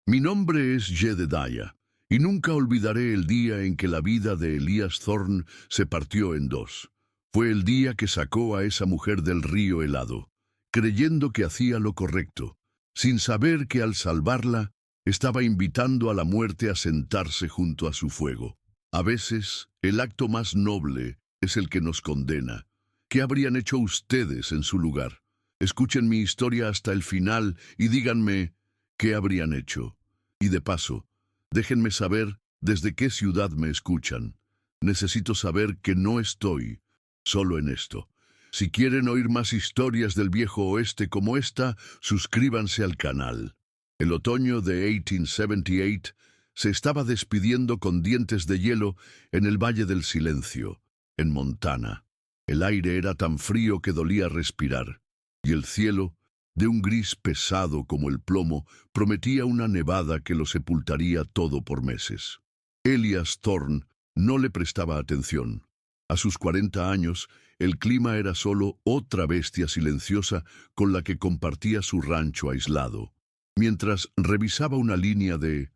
Mi nombre es Jedediah, y nunca olvidaré el día en que la vida de Elias Thorne se partió en dos. Fue el día que sacó a esa mujer del río helado, creyendo que hacía lo correcto, sin saber que al salvarla, estaba invitando a la muerte a sentarse junto a su fuego. A veces, el acto más noble es el que nos condena. ¿Qué habrían hecho ustedes en su lugar? Escuchen mi historia hasta el final y díganme qué habrían hecho. Y de paso, déjenme saber desde qué ciudad me escuchan. Necesito saber que no estoy solo en esto. Si quieren oír más historias del viejo oeste como esta, suscríbanse al canal. El otoño de 1878 se estaba despidiendo con dientes de hielo en el Valle del Silencio, en Montana. El aire era tan frío que dolía respirar, y el cielo, de un gris pesado como el plomo, prometía una nevada que lo sepultaría todo por meses. Elias Thorne no le prestaba atención. A sus 40 años, el clima era solo otra bestia silenciosa con la que compartía su rancho aislado. Mientras revisaba una línea de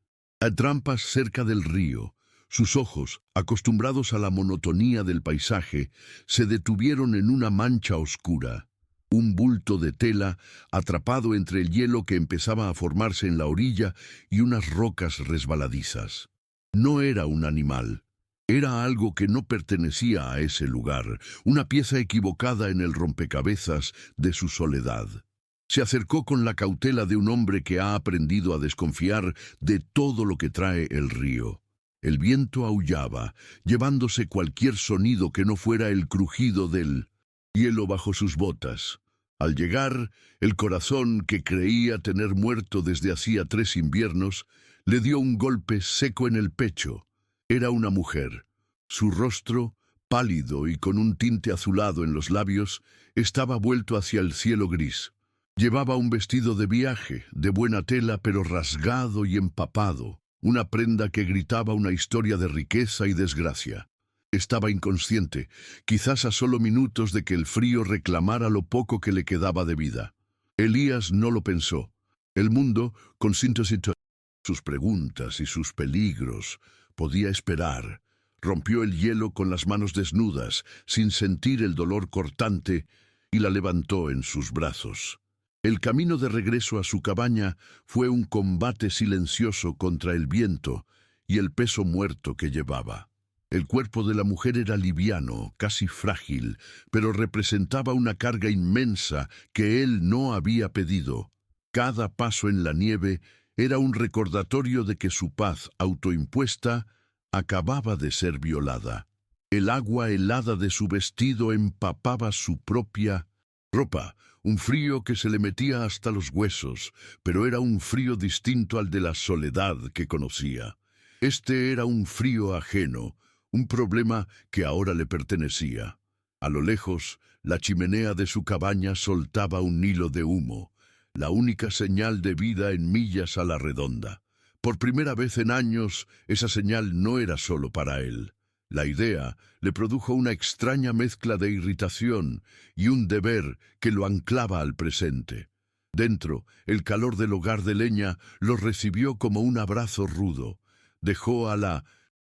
trampas cerca del río, sus ojos, acostumbrados a la monotonía del paisaje, se detuvieron en una mancha oscura. Un bulto de tela atrapado entre el hielo que empezaba a formarse en la orilla y unas rocas resbaladizas. No era un animal. Era algo que no pertenecía a ese lugar, una pieza equivocada en el rompecabezas de su soledad. Se acercó con la cautela de un hombre que ha aprendido a desconfiar de todo lo que trae el río. El viento aullaba, llevándose cualquier sonido que no fuera el crujido del hielo bajo sus botas. Al llegar, el corazón, que creía tener muerto desde hacía 3 inviernos, le dio un golpe seco en el pecho. Era una mujer. Su rostro, pálido y con un tinte azulado en los labios, estaba vuelto hacia el cielo gris. Llevaba un vestido de viaje, de buena tela pero rasgado y empapado, una prenda que gritaba una historia de riqueza y desgracia. Estaba inconsciente, quizás a solo minutos de que el frío reclamara lo poco que le quedaba de vida. Elías no lo pensó. El mundo, con sus preguntas y sus peligros, podía esperar. Rompió el hielo con las manos desnudas, sin sentir el dolor cortante, y la levantó en sus brazos. El camino de regreso a su cabaña fue un combate silencioso contra el viento y el peso muerto que llevaba. El cuerpo de la mujer era liviano, casi frágil, pero representaba una carga inmensa que él no había pedido. Cada paso en la nieve era un recordatorio de que su paz autoimpuesta acababa de ser violada. El agua helada de su vestido empapaba su propia ropa, un frío que se le metía hasta los huesos, pero era un frío distinto al de la soledad que conocía. Este era un frío ajeno, un problema que ahora le pertenecía. A lo lejos, la chimenea de su cabaña soltaba un hilo de humo, la única señal de vida en millas a la redonda. Por primera vez en años, esa señal no era solo para él. La idea le produjo una extraña mezcla de irritación y un deber que lo anclaba al presente. Dentro, el calor del hogar de leña lo recibió como un abrazo rudo. Dejó a la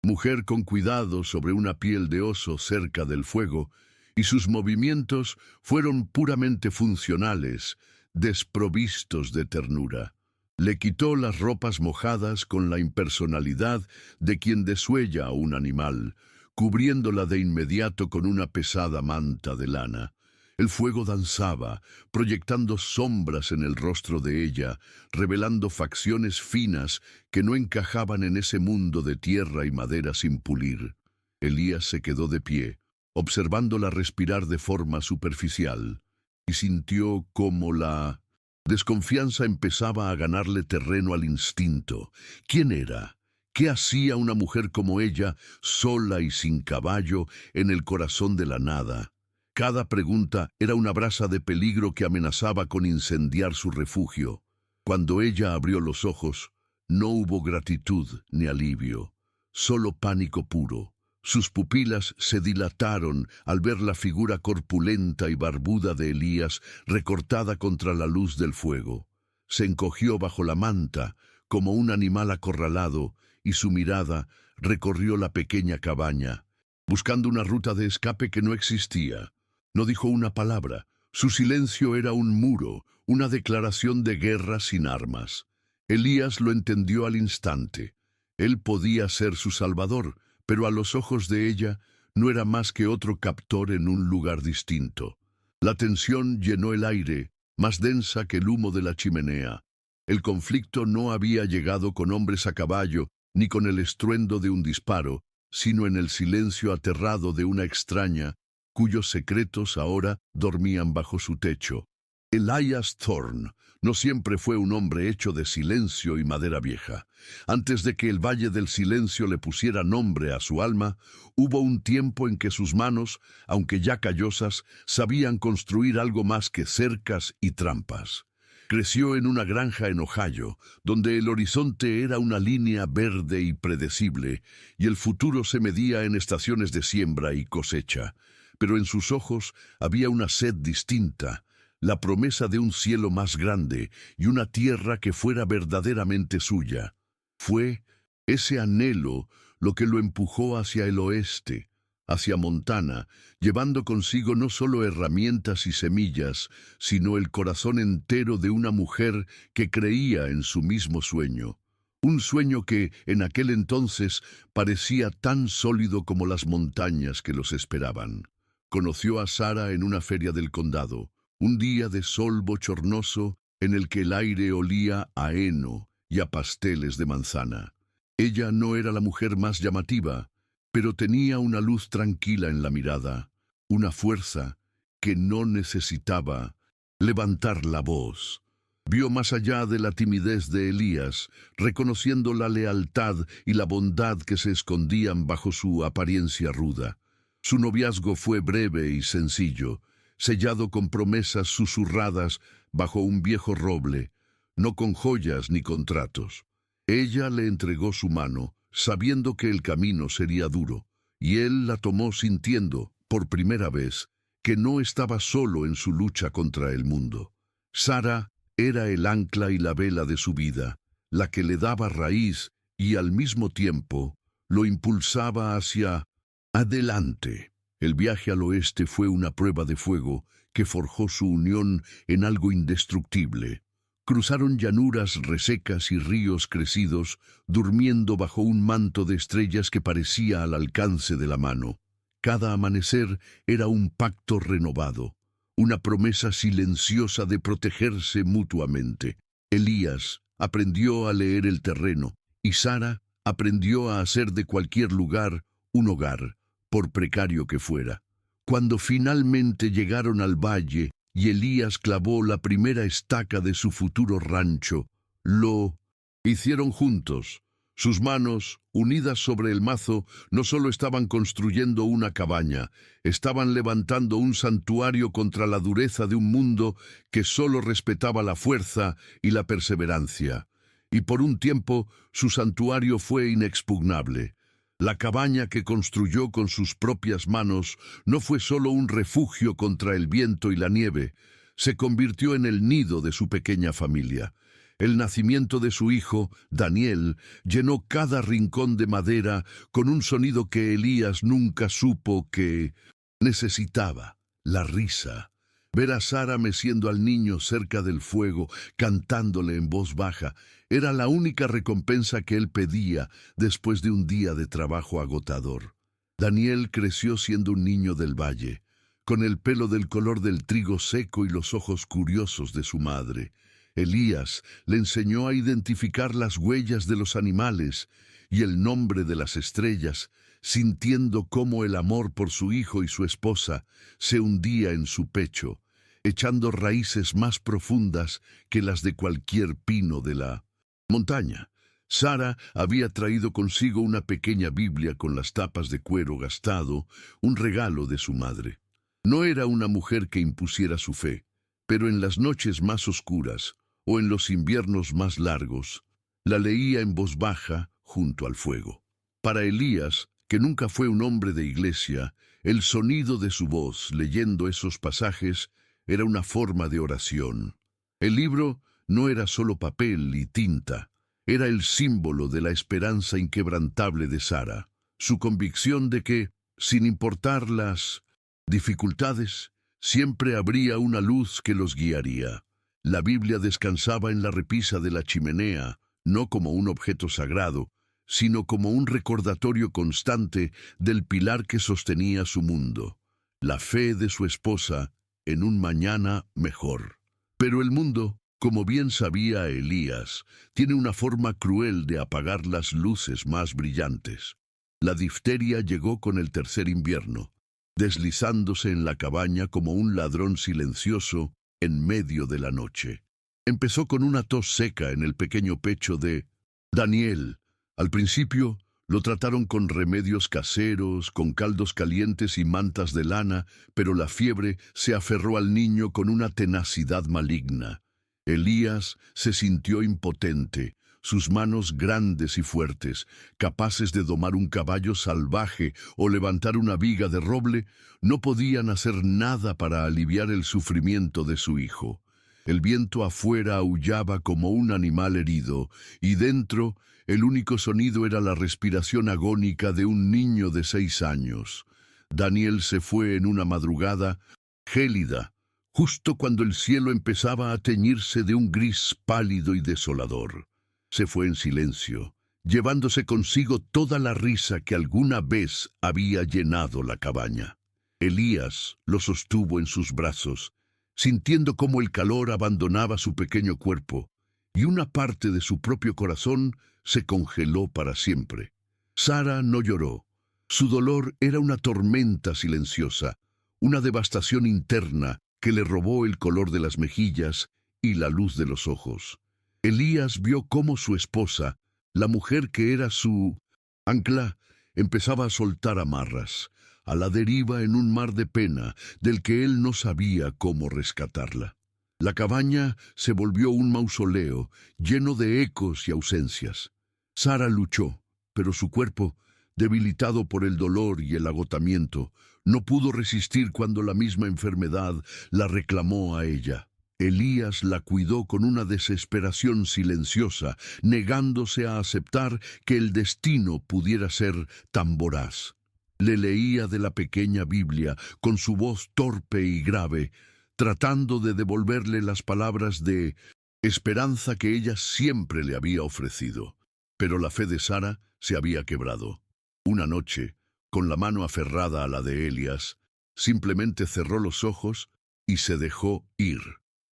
mujer con cuidado sobre una piel de oso cerca del fuego, y sus movimientos fueron puramente funcionales, desprovistos de ternura. Le quitó las ropas mojadas con la impersonalidad de quien desuella a un animal, cubriéndola de inmediato con una pesada manta de lana. El fuego danzaba, proyectando sombras en el rostro de ella, revelando facciones finas que no encajaban en ese mundo de tierra y madera sin pulir. Elías se quedó de pie, observándola respirar de forma superficial, y sintió cómo la desconfianza empezaba a ganarle terreno al instinto. ¿Quién era? ¿Qué hacía una mujer como ella, sola y sin caballo, en el corazón de la nada? Cada pregunta era una brasa de peligro que amenazaba con incendiar su refugio. Cuando ella abrió los ojos, no hubo gratitud ni alivio, solo pánico puro. Sus pupilas se dilataron al ver la figura corpulenta y barbuda de Elías recortada contra la luz del fuego. Se encogió bajo la manta, como un animal acorralado, y su mirada recorrió la pequeña cabaña, buscando una ruta de escape que no existía. No dijo una palabra. Su silencio era un muro, una declaración de guerra sin armas. Elías lo entendió al instante. Él podía ser su salvador, pero a los ojos de ella no era más que otro captor en un lugar distinto. La tensión llenó el aire, más densa que el humo de la chimenea. El conflicto no había llegado con hombres a caballo, ni con el estruendo de un disparo, sino en el silencio aterrado de una extraña, cuyos secretos ahora dormían bajo su techo. Elías Thorne no siempre fue un hombre hecho de silencio y madera vieja. Antes de que el Valle del Silencio le pusiera nombre a su alma, hubo un tiempo en que sus manos, aunque ya callosas, sabían construir algo más que cercas y trampas. Creció en una granja en Ohio, donde el horizonte era una línea verde y predecible, y el futuro se medía en estaciones de siembra y cosecha. Pero en sus ojos había una sed distinta, la promesa de un cielo más grande y una tierra que fuera verdaderamente suya. Fue ese anhelo lo que lo empujó hacia el oeste, hacia Montana, llevando consigo no solo herramientas y semillas, sino el corazón entero de una mujer que creía en su mismo sueño. Un sueño que, en aquel entonces, parecía tan sólido como las montañas que los esperaban. Conoció a Sara en una feria del condado, un día de sol bochornoso en el que el aire olía a heno y a pasteles de manzana. Ella no era la mujer más llamativa, pero tenía una luz tranquila en la mirada, una fuerza que no necesitaba levantar la voz. Vio más allá de la timidez de Elías, reconociendo la lealtad y la bondad que se escondían bajo su apariencia ruda. Su noviazgo fue breve y sencillo, sellado con promesas susurradas bajo un viejo roble, no con joyas ni contratos. Ella le entregó su mano, sabiendo que el camino sería duro, y él la tomó sintiendo, por primera vez, que no estaba solo en su lucha contra el mundo. Sara era el ancla y la vela de su vida, la que le daba raíz y al mismo tiempo lo impulsaba hacia adelante. El viaje al oeste fue una prueba de fuego que forjó su unión en algo indestructible. Cruzaron llanuras resecas y ríos crecidos, durmiendo bajo un manto de estrellas que parecía al alcance de la mano. Cada amanecer era un pacto renovado, una promesa silenciosa de protegerse mutuamente. Elías aprendió a leer el terreno, y Sara aprendió a hacer de cualquier lugar un hogar, por precario que fuera. Cuando finalmente llegaron al valle y Elías clavó la primera estaca de su futuro rancho, lo hicieron juntos. Sus manos, unidas sobre el mazo, no solo estaban construyendo una cabaña, estaban levantando un santuario contra la dureza de un mundo que solo respetaba la fuerza y la perseverancia. Y por un tiempo su santuario fue inexpugnable. La cabaña que construyó con sus propias manos no fue solo un refugio contra el viento y la nieve, se convirtió en el nido de su pequeña familia. El nacimiento de su hijo, Daniel, llenó cada rincón de madera con un sonido que Elías nunca supo que necesitaba: la risa. Ver a Sara meciendo al niño cerca del fuego, cantándole en voz baja, era la única recompensa que él pedía después de un día de trabajo agotador. Daniel creció siendo un niño del valle, con el pelo del color del trigo seco y los ojos curiosos de su madre. Elías le enseñó a identificar las huellas de los animales y el nombre de las estrellas, sintiendo cómo el amor por su hijo y su esposa se hundía en su pecho, echando raíces más profundas que las de cualquier pino de la montaña. Sara había traído consigo una pequeña Biblia con las tapas de cuero gastado, un regalo de su madre. No era una mujer que impusiera su fe, pero en las noches más oscuras o en los inviernos más largos, la leía en voz baja junto al fuego. Para Elías, que nunca fue un hombre de iglesia, el sonido de su voz leyendo esos pasajes era una forma de oración. El libro no era solo papel y tinta, Era el símbolo de la esperanza inquebrantable de Sara, su convicción de que, sin importar las dificultades, siempre habría una luz que los guiaría. La Biblia descansaba en la repisa de la chimenea, no como un objeto sagrado, sino como un recordatorio constante del pilar que sostenía su mundo, la fe de su esposa en un mañana mejor. Pero el mundo, como bien sabía Elías, tiene una forma cruel de apagar las luces más brillantes. La difteria llegó con el tercer invierno, deslizándose en la cabaña como un ladrón silencioso en medio de la noche. Empezó con una tos seca en el pequeño pecho de Daniel. Al principio lo trataron con remedios caseros, con caldos calientes y mantas de lana, pero la fiebre se aferró al niño con una tenacidad maligna. Elías se sintió impotente, sus manos grandes y fuertes, capaces de domar un caballo salvaje o levantar una viga de roble, no podían hacer nada para aliviar el sufrimiento de su hijo. El viento afuera aullaba como un animal herido, y dentro el único sonido era la respiración agónica de un niño de 6 años. Daniel se fue en una madrugada gélida, justo cuando el cielo empezaba a teñirse de un gris pálido y desolador. Se fue en silencio, llevándose consigo toda la risa que alguna vez había llenado la cabaña. Elías lo sostuvo en sus brazos, sintiendo cómo el calor abandonaba su pequeño cuerpo, y una parte de su propio corazón se congeló para siempre. Sara no lloró. Su dolor era una tormenta silenciosa, una devastación interna que le robó el color de las mejillas y la luz de los ojos. Elías vio cómo su esposa, la mujer que era su ancla, empezaba a soltar amarras, a la deriva en un mar de pena del que él no sabía cómo rescatarla. La cabaña se volvió un mausoleo lleno de ecos y ausencias. Sara luchó, pero su cuerpo, debilitado por el dolor y el agotamiento, no pudo resistir cuando la misma enfermedad la reclamó a ella. Elías la cuidó con una desesperación silenciosa, negándose a aceptar que el destino pudiera ser tan voraz. Le leía de la pequeña Biblia con su voz torpe y grave, tratando de devolverle las palabras de esperanza que ella siempre le había ofrecido. Pero la fe de Sara se había quebrado. Una noche, con la mano aferrada a la de Elías, simplemente cerró los ojos y se dejó ir.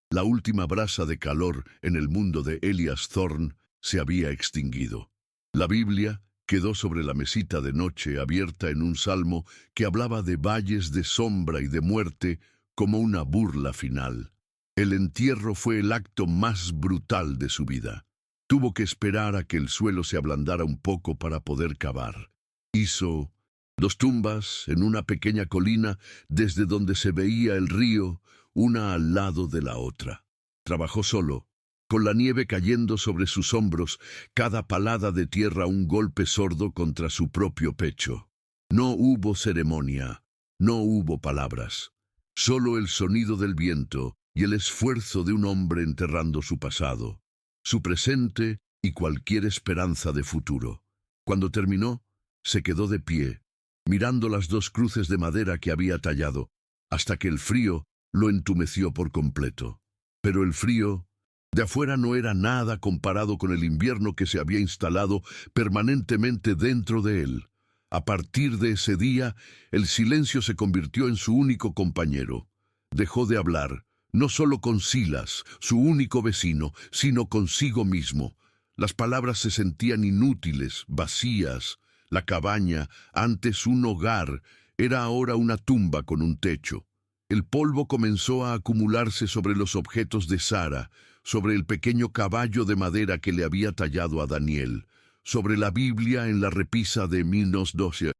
La última brasa de calor en el mundo de Elías Thorne se había extinguido. La Biblia quedó sobre la mesita de noche abierta en un salmo que hablaba de valles de sombra y de muerte como una burla final. El entierro fue el acto más brutal de su vida. Tuvo que esperar a que el suelo se ablandara un poco para poder cavar. Hizo 2 tumbas en una pequeña colina desde donde se veía el río, una al lado de la otra. Trabajó solo, con la nieve cayendo sobre sus hombros, cada palada de tierra un golpe sordo contra su propio pecho. No hubo ceremonia, no hubo palabras, solo el sonido del viento y el esfuerzo de un hombre enterrando su pasado, su presente y cualquier esperanza de futuro. Cuando terminó, se quedó de pie, mirando las 2 cruces de madera que había tallado, hasta que el frío lo entumeció por completo. Pero el frío de afuera no era nada comparado con el invierno que se había instalado permanentemente dentro de él. A partir de ese día, el silencio se convirtió en su único compañero. Dejó de hablar, no solo con Silas, su único vecino, sino consigo mismo. Las palabras se sentían inútiles, vacías. La cabaña, antes un hogar, era ahora una tumba con un techo. El polvo comenzó a acumularse sobre los objetos de Sara, sobre el pequeño caballo de madera que le había tallado a Daniel, sobre la Biblia en la repisa de 1912,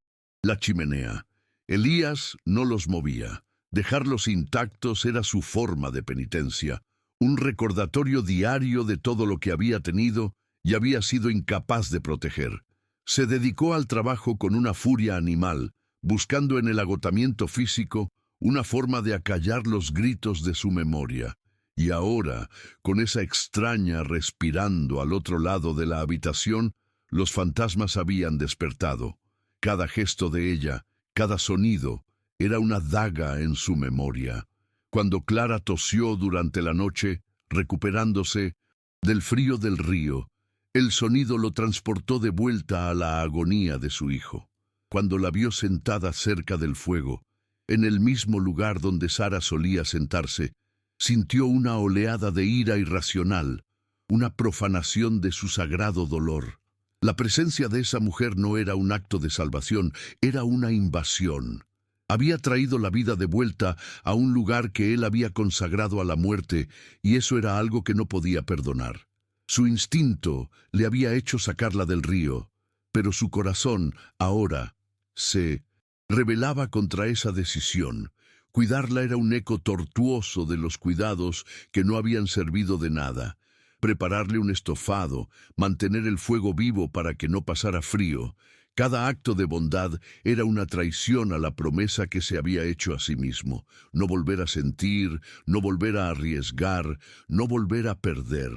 la chimenea. Elías no los movía. Dejarlos intactos era su forma de penitencia, un recordatorio diario de todo lo que había tenido y había sido incapaz de proteger. Se dedicó al trabajo con una furia animal, buscando en el agotamiento físico una forma de acallar los gritos de su memoria. Y ahora, con esa extraña respirando al otro lado de la habitación, los fantasmas habían despertado. Cada gesto de ella, cada sonido, era una daga en su memoria. Cuando Clara tosió durante la noche, recuperándose del frío del río, el sonido lo transportó de vuelta a la agonía de su hijo. Cuando la vio sentada cerca del fuego, en el mismo lugar donde Sara solía sentarse, sintió una oleada de ira irracional, una profanación de su sagrado dolor. La presencia de esa mujer no era un acto de salvación, era una invasión. Había traído la vida de vuelta a un lugar que él había consagrado a la muerte, y eso era algo que no podía perdonar. Su instinto le había hecho sacarla del río, pero su corazón, ahora, se rebelaba contra esa decisión. Cuidarla era un eco tortuoso de los cuidados que no habían servido de nada. Prepararle un estofado, mantener el fuego vivo para que no pasara frío. Cada acto de bondad era una traición a la promesa que se había hecho a sí mismo. No volver a sentir, no volver a arriesgar, no volver a perder.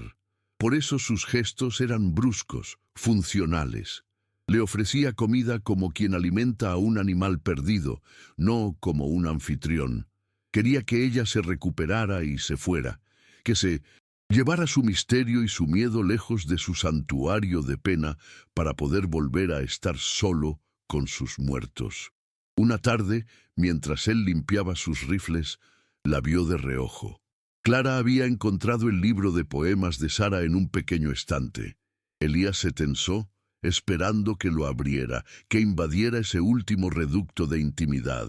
Por eso sus gestos eran bruscos, funcionales. Le ofrecía comida como quien alimenta a un animal perdido, no como un anfitrión. Quería que ella se recuperara y se fuera, que se llevara su misterio y su miedo lejos de su santuario de pena para poder volver a estar solo con sus muertos. Una tarde, mientras él limpiaba sus rifles, la vio de reojo. Clara había encontrado el libro de poemas de Sara en un pequeño estante. Elías se tensó, esperando que lo abriera, que invadiera ese último reducto de intimidad.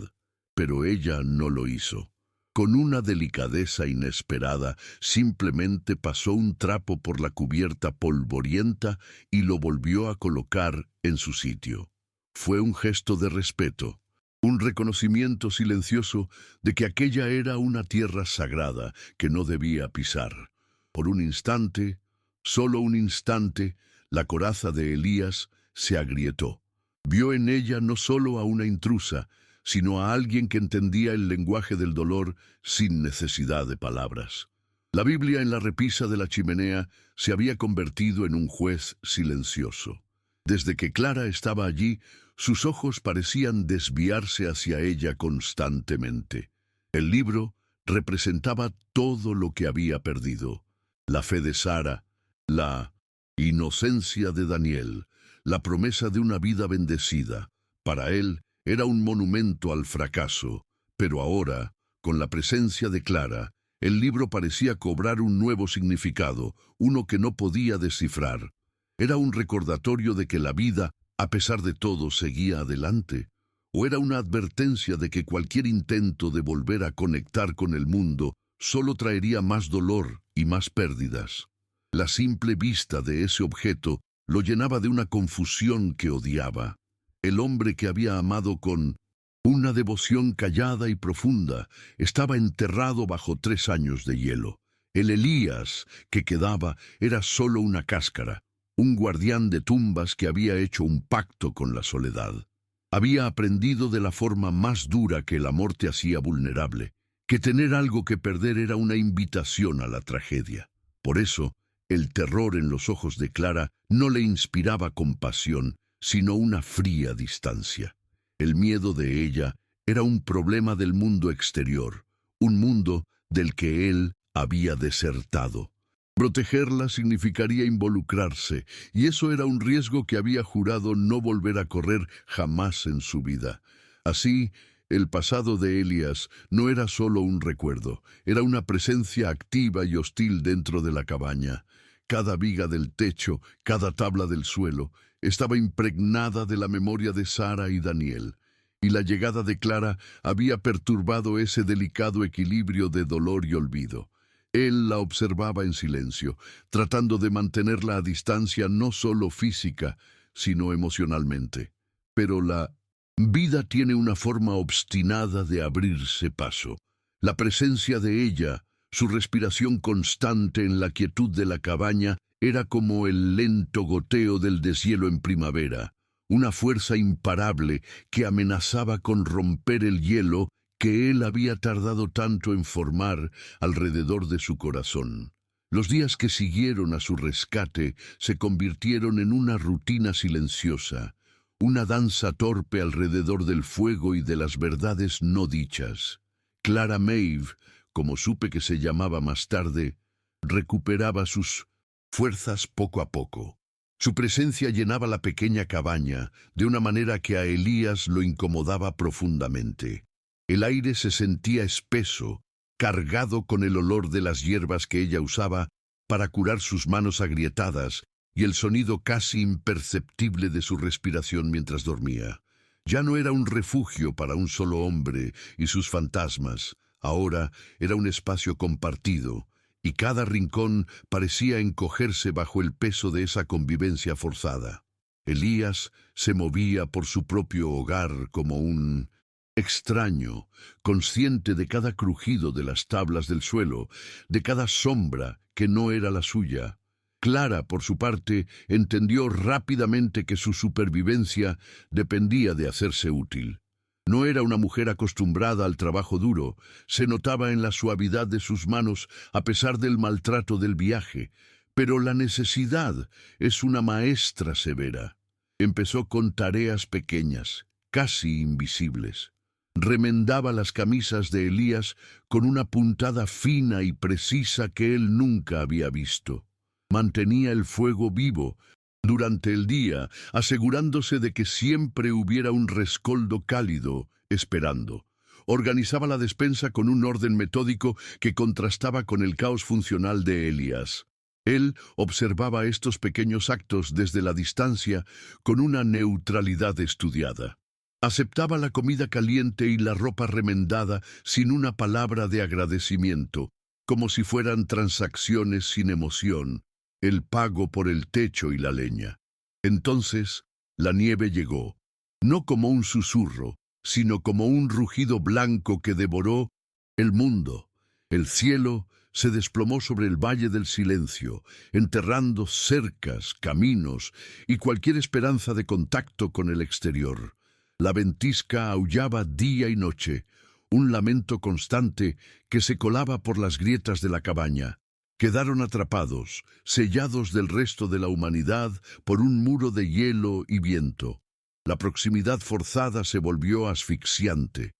Pero ella no lo hizo. Con una delicadeza inesperada, simplemente pasó un trapo por la cubierta polvorienta y lo volvió a colocar en su sitio. Fue un gesto de respeto, un reconocimiento silencioso de que aquella era una tierra sagrada que no debía pisar. Por un instante, solo un instante, la coraza de Elías se agrietó. Vio en ella no solo a una intrusa, sino a alguien que entendía el lenguaje del dolor sin necesidad de palabras. La Biblia en la repisa de la chimenea se había convertido en un juez silencioso. Desde que Clara estaba allí, sus ojos parecían desviarse hacia ella constantemente. El libro representaba todo lo que había perdido: la fe de Sara, la inocencia de Daniel, la promesa de una vida bendecida. Para él era un monumento al fracaso, pero ahora, con la presencia de Clara, el libro parecía cobrar un nuevo significado, uno que no podía descifrar. Era un recordatorio de que la vida, a pesar de todo, seguía adelante, o era una advertencia de que cualquier intento de volver a conectar con el mundo solo traería más dolor y más pérdidas. La simple vista de ese objeto lo llenaba de una confusión que odiaba. El hombre que había amado con una devoción callada y profunda estaba enterrado bajo 3 años de hielo. El Elías que quedaba era solo una cáscara, un guardián de tumbas que había hecho un pacto con la soledad. Había aprendido de la forma más dura que el amor te hacía vulnerable, que tener algo que perder era una invitación a la tragedia. Por eso, el terror en los ojos de Clara no le inspiraba compasión, sino una fría distancia. El miedo de ella era un problema del mundo exterior, un mundo del que él había desertado. Protegerla significaría involucrarse, y eso era un riesgo que había jurado no volver a correr jamás en su vida. Así, el pasado de Elías no era solo un recuerdo, era una presencia activa y hostil dentro de la cabaña. Cada viga del techo, cada tabla del suelo, estaba impregnada de la memoria de Sara y Daniel, y la llegada de Clara había perturbado ese delicado equilibrio de dolor y olvido. Él la observaba en silencio, tratando de mantenerla a distancia no solo física, sino emocionalmente. Pero la vida tiene una forma obstinada de abrirse paso. La presencia de ella, su respiración constante en la quietud de la cabaña, era como el lento goteo del deshielo en primavera, una fuerza imparable que amenazaba con romper el hielo que él había tardado tanto en formar alrededor de su corazón. Los días que siguieron a su rescate se convirtieron en una rutina silenciosa, una danza torpe alrededor del fuego y de las verdades no dichas. Clara Maeve, como supe que se llamaba más tarde, recuperaba sus fuerzas poco a poco. Su presencia llenaba la pequeña cabaña de una manera que a Elías lo incomodaba profundamente. El aire se sentía espeso, cargado con el olor de las hierbas que ella usaba para curar sus manos agrietadas y el sonido casi imperceptible de su respiración mientras dormía. Ya no era un refugio para un solo hombre y sus fantasmas, ahora era un espacio compartido, y cada rincón parecía encogerse bajo el peso de esa convivencia forzada. Elías se movía por su propio hogar como un extraño, consciente de cada crujido de las tablas del suelo, de cada sombra que no era la suya. Clara, por su parte, entendió rápidamente que su supervivencia dependía de hacerse útil. No era una mujer acostumbrada al trabajo duro, se notaba en la suavidad de sus manos a pesar del maltrato del viaje, pero la necesidad es una maestra severa. Empezó con tareas pequeñas, casi invisibles. Remendaba las camisas de Elías con una puntada fina y precisa que él nunca había visto. Mantenía el fuego vivo durante el día, asegurándose de que siempre hubiera un rescoldo cálido esperando. Organizaba la despensa con un orden metódico que contrastaba con el caos funcional de Elías. Él observaba estos pequeños actos desde la distancia con una neutralidad estudiada. Aceptaba la comida caliente y la ropa remendada sin una palabra de agradecimiento, como si fueran transacciones sin emoción, el pago por el techo y la leña. Entonces, la nieve llegó, no como un susurro, sino como un rugido blanco que devoró el mundo. El cielo se desplomó sobre el valle del silencio, enterrando cercas, caminos y cualquier esperanza de contacto con el exterior. La ventisca aullaba día y noche, un lamento constante que se colaba por las grietas de la cabaña. Quedaron atrapados, sellados del resto de la humanidad por un muro de hielo y viento. La proximidad forzada se volvió asfixiante.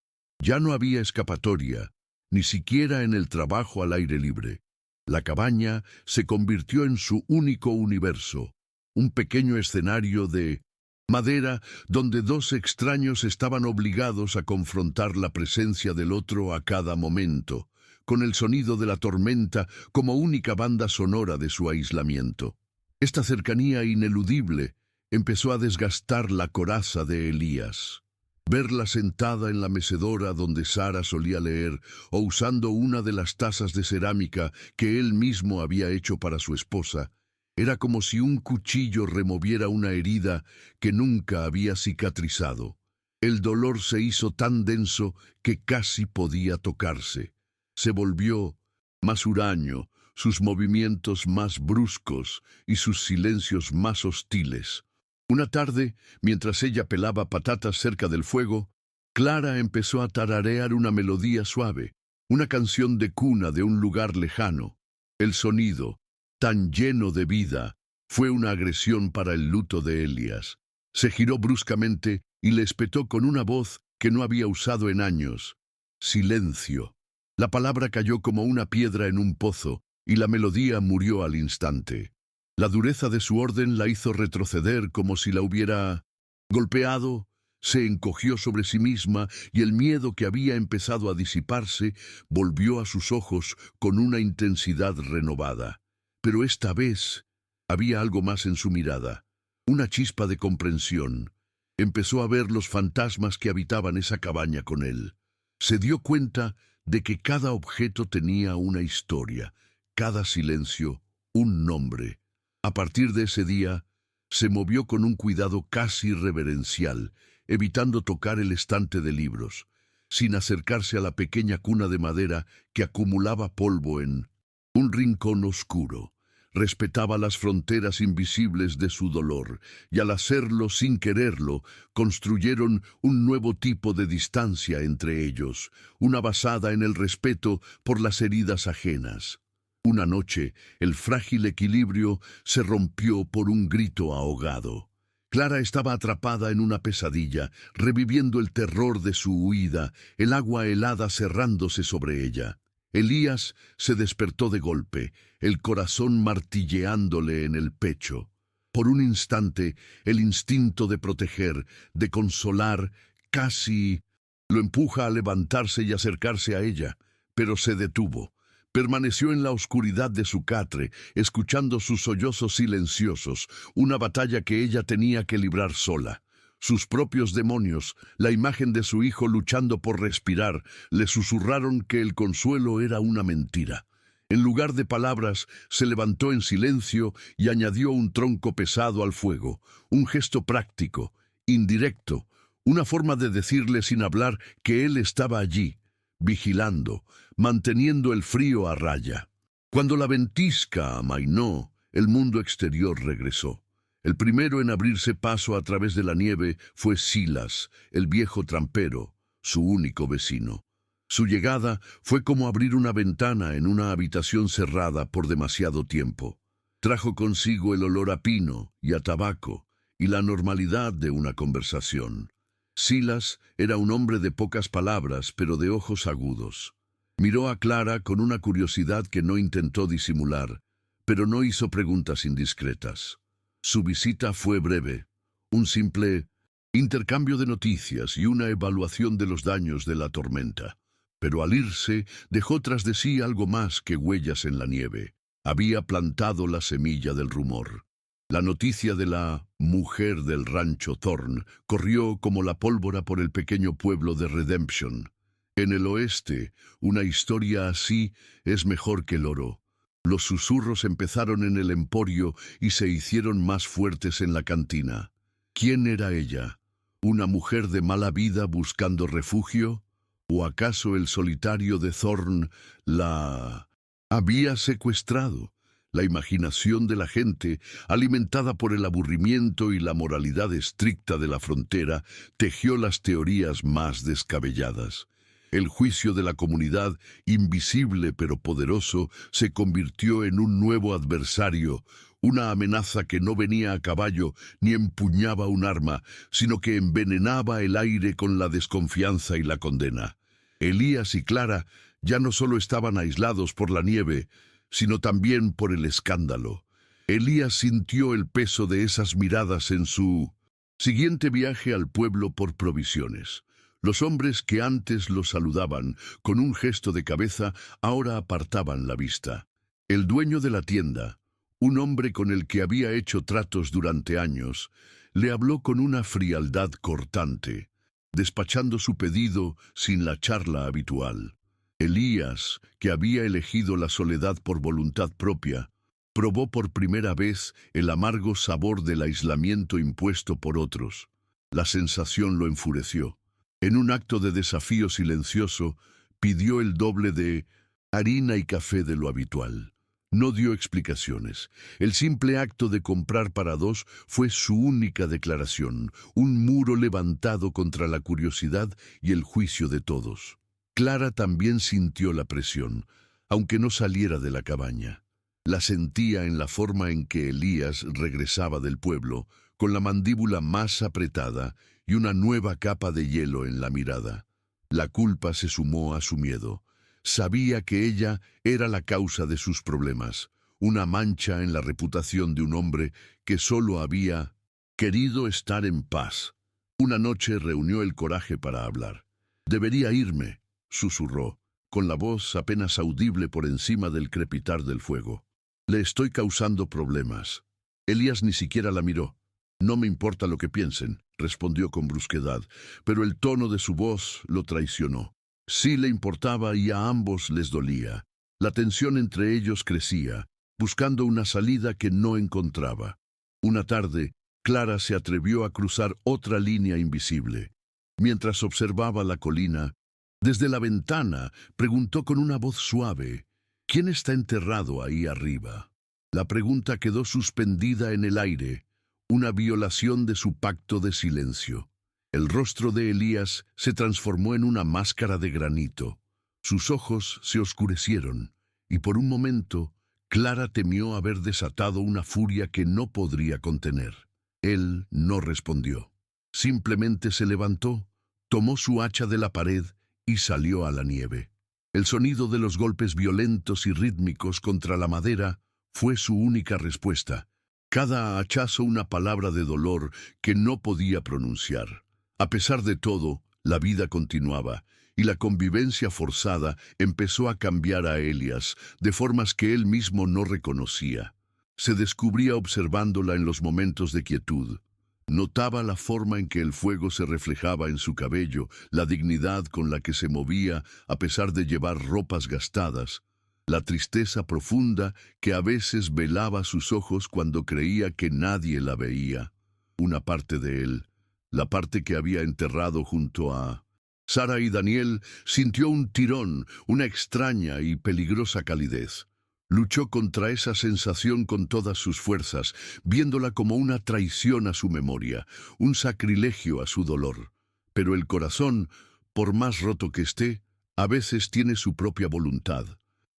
Ya no había escapatoria, ni siquiera en el trabajo al aire libre. La cabaña se convirtió en su único universo, un pequeño escenario de madera donde dos extraños estaban obligados a confrontar la presencia del otro a cada momento, con el sonido de la tormenta como única banda sonora de su aislamiento. Esta cercanía ineludible empezó a desgastar la coraza de Elías. Verla sentada en la mecedora donde Sara solía leer o usando una de las tazas de cerámica que él mismo había hecho para su esposa, era como si un cuchillo removiera una herida que nunca había cicatrizado. El dolor se hizo tan denso que casi podía tocarse. Se volvió más huraño, sus movimientos más bruscos y sus silencios más hostiles. Una tarde, mientras ella pelaba patatas cerca del fuego, Clara empezó a tararear una melodía suave, una canción de cuna de un lugar lejano. El sonido, tan lleno de vida, fue una agresión para el luto de Elías. Se giró bruscamente y le espetó con una voz que no había usado en años. Silencio. La palabra cayó como una piedra en un pozo, y la melodía murió al instante. La dureza de su orden la hizo retroceder como si la hubiera golpeado, se encogió sobre sí misma y el miedo que había empezado a disiparse volvió a sus ojos con una intensidad renovada. Pero esta vez había algo más en su mirada, una chispa de comprensión. Empezó a ver los fantasmas que habitaban esa cabaña con él. Se dio cuenta de que cada objeto tenía una historia, cada silencio un nombre. A partir de ese día, se movió con un cuidado casi reverencial, evitando tocar el estante de libros, sin acercarse a la pequeña cuna de madera que acumulaba polvo en un rincón oscuro. Respetaba las fronteras invisibles de su dolor, y al hacerlo sin quererlo, construyeron un nuevo tipo de distancia entre ellos, una basada en el respeto por las heridas ajenas. Una noche, el frágil equilibrio se rompió por un grito ahogado. Clara estaba atrapada en una pesadilla, reviviendo el terror de su huida, el agua helada cerrándose sobre ella. Elías se despertó de golpe, el corazón martilleándole en el pecho. Por un instante, el instinto de proteger, de consolar, casi lo empuja a levantarse y acercarse a ella, pero se detuvo. Permaneció en la oscuridad de su catre, escuchando sus sollozos silenciosos, una batalla que ella tenía que librar sola. Sus propios demonios, la imagen de su hijo luchando por respirar, le susurraron que el consuelo era una mentira. En lugar de palabras, se levantó en silencio y añadió un tronco pesado al fuego, un gesto práctico, indirecto, una forma de decirle sin hablar que él estaba allí, vigilando, manteniendo el frío a raya. Cuando la ventisca amainó, el mundo exterior regresó. El primero en abrirse paso a través de la nieve fue Silas, el viejo trampero, su único vecino. Su llegada fue como abrir una ventana en una habitación cerrada por demasiado tiempo. Trajo consigo el olor a pino y a tabaco y la normalidad de una conversación. Silas era un hombre de pocas palabras, pero de ojos agudos. Miró a Clara con una curiosidad que no intentó disimular, pero no hizo preguntas indiscretas. Su visita fue breve, un simple intercambio de noticias y una evaluación de los daños de la tormenta. Pero al irse, dejó tras de sí algo más que huellas en la nieve. Había plantado la semilla del rumor. La noticia de la mujer del rancho Thorn corrió como la pólvora por el pequeño pueblo de Redemption. En el oeste, una historia así es mejor que el oro. Los susurros empezaron en el emporio y se hicieron más fuertes en la cantina. ¿Quién era ella? ¿Una mujer de mala vida buscando refugio? ¿O acaso el solitario de Thorn la había secuestrado? La imaginación de la gente, alimentada por el aburrimiento y la moralidad estricta de la frontera, tejió las teorías más descabelladas. El juicio de la comunidad, invisible pero poderoso, se convirtió en un nuevo adversario, una amenaza que no venía a caballo ni empuñaba un arma, sino que envenenaba el aire con la desconfianza y la condena. Elías y Clara ya no solo estaban aislados por la nieve, sino también por el escándalo. Elías sintió el peso de esas miradas en su siguiente viaje al pueblo por provisiones. Los hombres que antes lo saludaban con un gesto de cabeza ahora apartaban la vista. El dueño de la tienda, un hombre con el que había hecho tratos durante años, le habló con una frialdad cortante, despachando su pedido sin la charla habitual. Elías, que había elegido la soledad por voluntad propia, probó por primera vez el amargo sabor del aislamiento impuesto por otros. La sensación lo enfureció. En un acto de desafío silencioso, pidió el doble de harina y café de lo habitual. No dio explicaciones. El simple acto de comprar para dos fue su única declaración, un muro levantado contra la curiosidad y el juicio de todos. Clara también sintió la presión, aunque no saliera de la cabaña. La sentía en la forma en que Elías regresaba del pueblo, con la mandíbula más apretada y una nueva capa de hielo en la mirada. La culpa se sumó a su miedo. Sabía que ella era la causa de sus problemas, una mancha en la reputación de un hombre que solo había querido estar en paz. Una noche reunió el coraje para hablar. «Debería irme», susurró, con la voz apenas audible por encima del crepitar del fuego. «Le estoy causando problemas». Elías ni siquiera la miró. «No me importa lo que piensen», respondió con brusquedad, pero el tono de su voz lo traicionó. Sí le importaba y a ambos les dolía. La tensión entre ellos crecía, buscando una salida que no encontraba. Una tarde, Clara se atrevió a cruzar otra línea invisible. Mientras observaba la colina, desde la ventana preguntó con una voz suave: «¿Quién está enterrado ahí arriba?». La pregunta quedó suspendida en el aire, una violación de su pacto de silencio. El rostro de Elías se transformó en una máscara de granito. Sus ojos se oscurecieron, y por un momento, Clara temió haber desatado una furia que no podría contener. Él no respondió. Simplemente se levantó, tomó su hacha de la pared y salió a la nieve. El sonido de los golpes violentos y rítmicos contra la madera fue su única respuesta. Cada hachazo una palabra de dolor que no podía pronunciar. A pesar de todo, la vida continuaba, y la convivencia forzada empezó a cambiar a Elías de formas que él mismo no reconocía. Se descubría observándola en los momentos de quietud. Notaba la forma en que el fuego se reflejaba en su cabello, la dignidad con la que se movía a pesar de llevar ropas gastadas, la tristeza profunda que a veces velaba sus ojos cuando creía que nadie la veía. Una parte de él, la parte que había enterrado junto a Sara y Daniel, sintió un tirón, una extraña y peligrosa calidez. Luchó contra esa sensación con todas sus fuerzas, viéndola como una traición a su memoria, un sacrilegio a su dolor. Pero el corazón, por más roto que esté, a veces tiene su propia voluntad.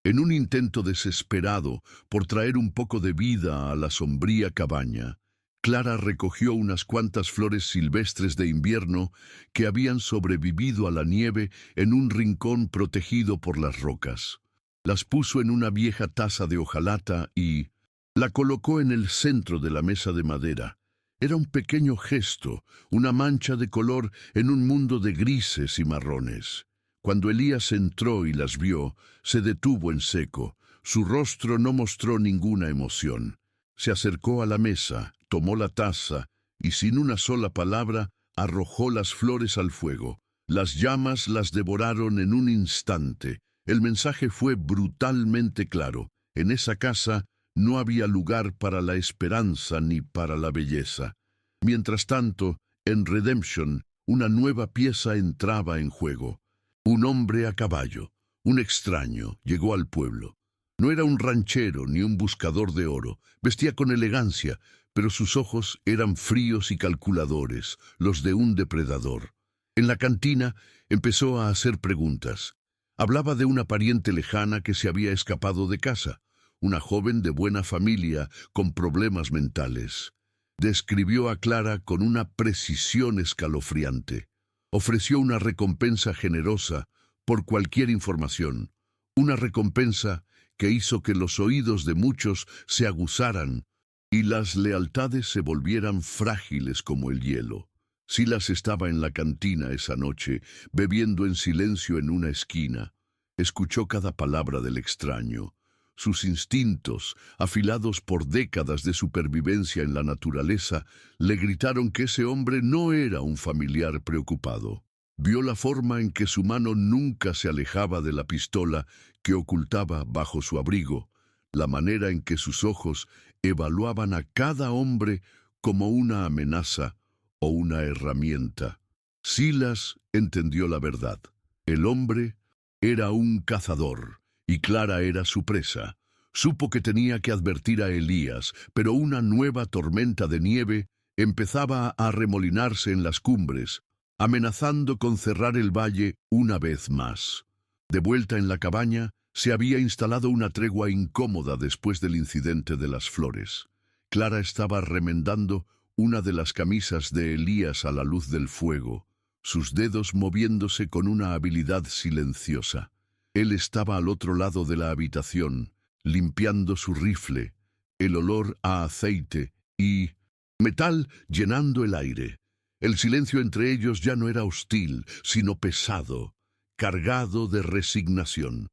En un intento desesperado por traer un poco de vida a la sombría cabaña, Clara recogió unas cuantas flores silvestres de invierno que habían sobrevivido a la nieve en un rincón protegido por las rocas. Las puso en una vieja taza de hojalata y la colocó en el centro de la mesa de madera. Era un pequeño gesto, una mancha de color en un mundo de grises y marrones. Cuando Elías entró y las vio, se detuvo en seco. Su rostro no mostró ninguna emoción. Se acercó a la mesa, tomó la taza y sin una sola palabra arrojó las flores al fuego. Las llamas las devoraron en un instante. El mensaje fue brutalmente claro. En esa casa no había lugar para la esperanza ni para la belleza. Mientras tanto, en Redemption, una nueva pieza entraba en juego. Un hombre a caballo, un extraño, llegó al pueblo. No era un ranchero ni un buscador de oro. Vestía con elegancia, pero sus ojos eran fríos y calculadores, los de un depredador. En la cantina empezó a hacer preguntas. Hablaba de una pariente lejana que se había escapado de casa, una joven de buena familia con problemas mentales. Describió a Clara con una precisión escalofriante. Ofreció una recompensa generosa por cualquier información, una recompensa que hizo que los oídos de muchos se aguzaran y las lealtades se volvieran frágiles como el hielo. Silas estaba en la cantina esa noche, bebiendo en silencio en una esquina. Escuchó cada palabra del extraño. Sus instintos, afilados por décadas de supervivencia en la naturaleza, le gritaron que ese hombre no era un familiar preocupado. Vio la forma en que su mano nunca se alejaba de la pistola que ocultaba bajo su abrigo, la manera en que sus ojos evaluaban a cada hombre como una amenaza o una herramienta. Silas entendió la verdad. El hombre era un cazador, y Clara era su presa. Supo que tenía que advertir a Elías, pero una nueva tormenta de nieve empezaba a arremolinarse en las cumbres, amenazando con cerrar el valle una vez más. De vuelta en la cabaña, se había instalado una tregua incómoda después del incidente de las flores. Clara estaba remendando una de las camisas de Elías a la luz del fuego, sus dedos moviéndose con una habilidad silenciosa. Él estaba al otro lado de la habitación, limpiando su rifle, el olor a aceite y metal llenando el aire. El silencio entre ellos ya no era hostil, sino pesado, cargado de resignación.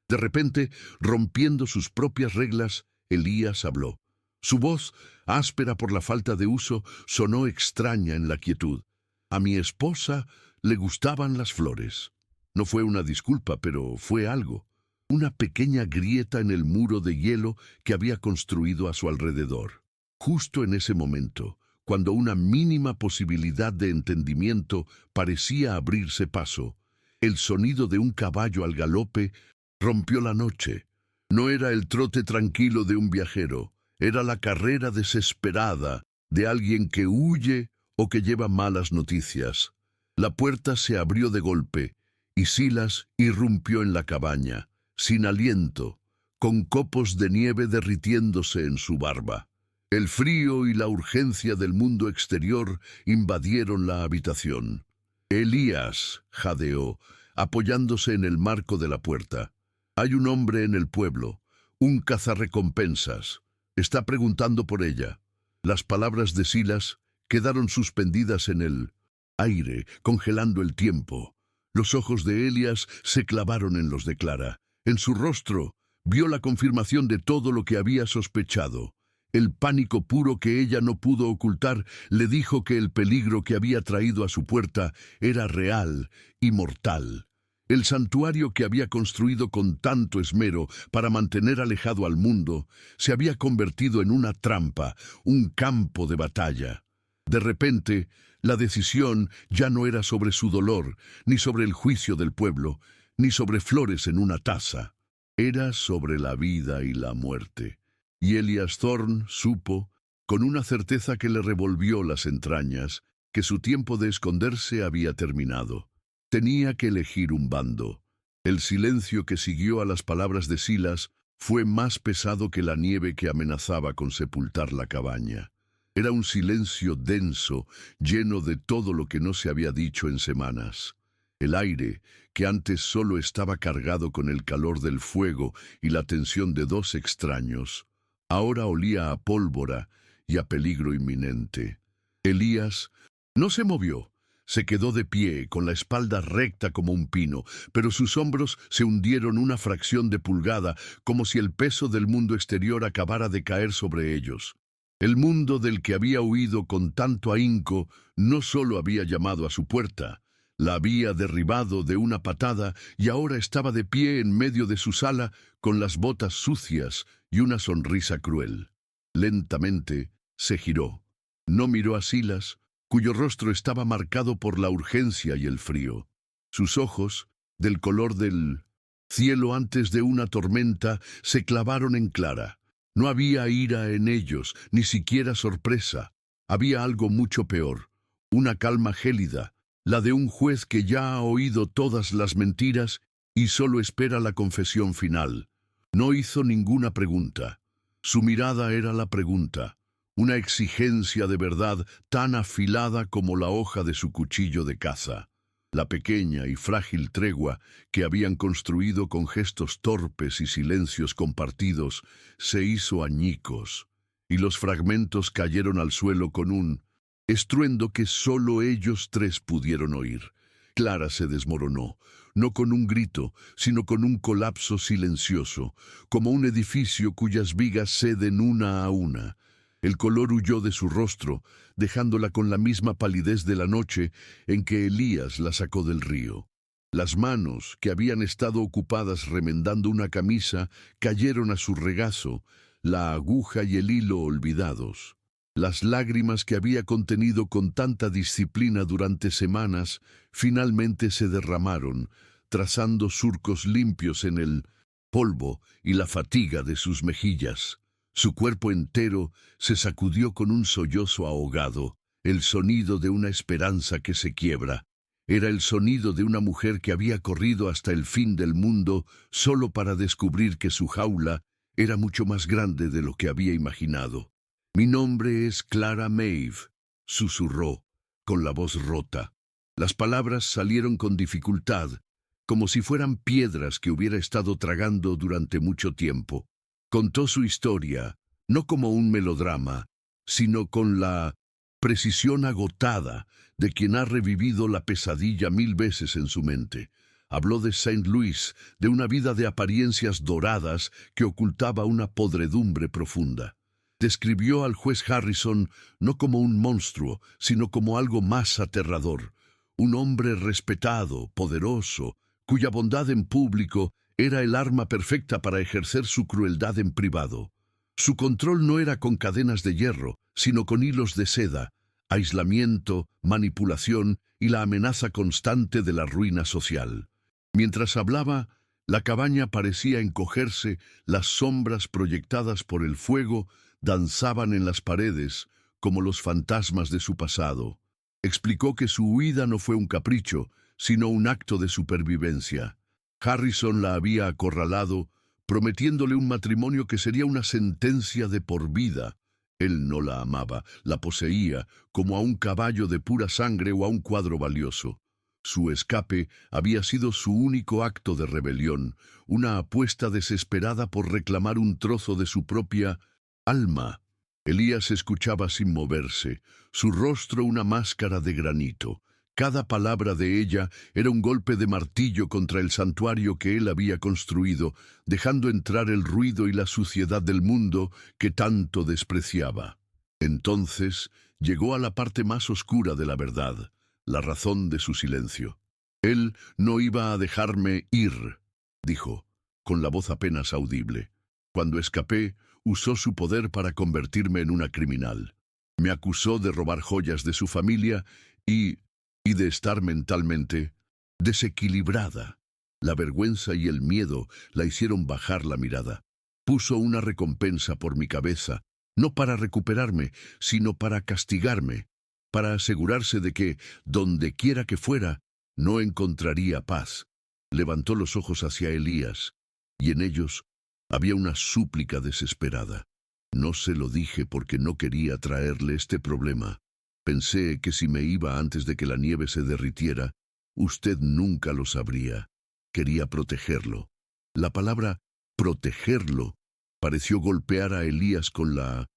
De repente, rompiendo sus propias reglas, Elías habló. Su voz, áspera por la falta de uso, sonó extraña en la quietud. A mi esposa le gustaban las flores. No fue una disculpa, pero fue algo. Una pequeña grieta en el muro de hielo que había construido a su alrededor. Justo en ese momento, cuando una mínima posibilidad de entendimiento parecía abrirse paso, el sonido de un caballo al galope rompió la noche. No era el trote tranquilo de un viajero, Era la carrera desesperada de alguien que huye o que lleva malas noticias. La puerta se abrió de golpe y Silas irrumpió en la cabaña, sin aliento, con copos de nieve derritiéndose en su barba. El frío y la urgencia del mundo exterior invadieron la habitación. Elías jadeó, apoyándose en el marco de la puerta. Hay un hombre en el pueblo, un cazarrecompensas. Está preguntando por ella. Las palabras de Silas quedaron suspendidas en el aire, congelando el tiempo. Los ojos de Elías se clavaron en los de Clara. En su rostro vio la confirmación de todo lo que había sospechado. El pánico puro que ella no pudo ocultar le dijo que el peligro que había traído a su puerta era real y mortal. El santuario que había construido con tanto esmero para mantener alejado al mundo se había convertido en una trampa, un campo de batalla. De repente, la decisión ya no era sobre su dolor, ni sobre el juicio del pueblo, ni sobre flores en una taza. Era sobre la vida y la muerte. Y Elías Thorne supo, con una certeza que le revolvió las entrañas, que su tiempo de esconderse había terminado. Tenía que elegir un bando. El silencio que siguió a las palabras de Silas fue más pesado que la nieve que amenazaba con sepultar la cabaña. Era un silencio denso, lleno de todo lo que no se había dicho en semanas. El aire, que antes solo estaba cargado con el calor del fuego y la tensión de dos extraños, ahora olía a pólvora y a peligro inminente. Elías no se movió. Se quedó de pie, con la espalda recta como un pino, pero sus hombros se hundieron una fracción de pulgada, como si el peso del mundo exterior acabara de caer sobre ellos. El mundo del que había huido con tanto ahínco no solo había llamado a su puerta, la había derribado de una patada y ahora estaba de pie en medio de su sala con las botas sucias y una sonrisa cruel. Lentamente se giró. No miró a Silas, cuyo rostro estaba marcado por la urgencia y el frío. Sus ojos, del color del cielo antes de una tormenta, se clavaron en Clara. No había ira en ellos, ni siquiera sorpresa. Había algo mucho peor, una calma gélida, la de un juez que ya ha oído todas las mentiras y solo espera la confesión final. No hizo ninguna pregunta. Su mirada era la pregunta, una exigencia de verdad tan afilada como la hoja de su cuchillo de caza. La pequeña y frágil tregua que habían construido con gestos torpes y silencios compartidos se hizo añicos, y los fragmentos cayeron al suelo con un estruendo que solo ellos tres pudieron oír. Clara se desmoronó, no con un grito, sino con un colapso silencioso, como un edificio cuyas vigas ceden una a una. El color huyó de su rostro, dejándola con la misma palidez de la noche en que Elías la sacó del río. Las manos, que habían estado ocupadas remendando una camisa, cayeron a su regazo, la aguja y el hilo olvidados. Las lágrimas que había contenido con tanta disciplina durante semanas finalmente se derramaron, trazando surcos limpios en el polvo y la fatiga de sus mejillas. Su cuerpo entero se sacudió con un sollozo ahogado, el sonido de una esperanza que se quiebra. Era el sonido de una mujer que había corrido hasta el fin del mundo solo para descubrir que su jaula era mucho más grande de lo que había imaginado. «Mi nombre es Clara Maeve», susurró, con la voz rota. Las palabras salieron con dificultad, como si fueran piedras que hubiera estado tragando durante mucho tiempo. Contó su historia, no como un melodrama, sino con la precisión agotada de quien ha revivido la pesadilla 1000 veces en su mente. Habló de Saint Louis, de una vida de apariencias doradas que ocultaba una podredumbre profunda. Describió al juez Harrison no como un monstruo, sino como algo más aterrador. Un hombre respetado, poderoso, cuya bondad en público era el arma perfecta para ejercer su crueldad en privado. Su control no era con cadenas de hierro, sino con hilos de seda, aislamiento, manipulación y la amenaza constante de la ruina social. Mientras hablaba, la cabaña parecía encogerse, las sombras proyectadas por el fuego danzaban en las paredes como los fantasmas de su pasado. Explicó que su huida no fue un capricho, sino un acto de supervivencia. Harrison la había acorralado, prometiéndole un matrimonio que sería una sentencia de por vida. Él no la amaba, la poseía, como a un caballo de pura sangre o a un cuadro valioso. Su escape había sido su único acto de rebelión, una apuesta desesperada por reclamar un trozo de su propia alma. Elías escuchaba sin moverse, su rostro una máscara de granito. Cada palabra de ella era un golpe de martillo contra el santuario que él había construido, dejando entrar el ruido y la suciedad del mundo que tanto despreciaba. Entonces llegó a la parte más oscura de la verdad, la razón de su silencio. Él no iba a dejarme ir, dijo, con la voz apenas audible. Cuando escapé, usó su poder para convertirme en una criminal. Me acusó de robar joyas de su familia y de estar mentalmente desequilibrada. La vergüenza y el miedo la hicieron bajar la mirada. Puso una recompensa por mi cabeza, no para recuperarme, sino para castigarme, para asegurarse de que, donde quiera que fuera, no encontraría paz. Levantó los ojos hacia Elías, y en ellos había una súplica desesperada. No se lo dije porque no quería traerle este problema. Pensé que si me iba antes de que la nieve se derritiera, usted nunca lo sabría. Quería protegerlo. La palabra protegerlo pareció golpear a Elías con la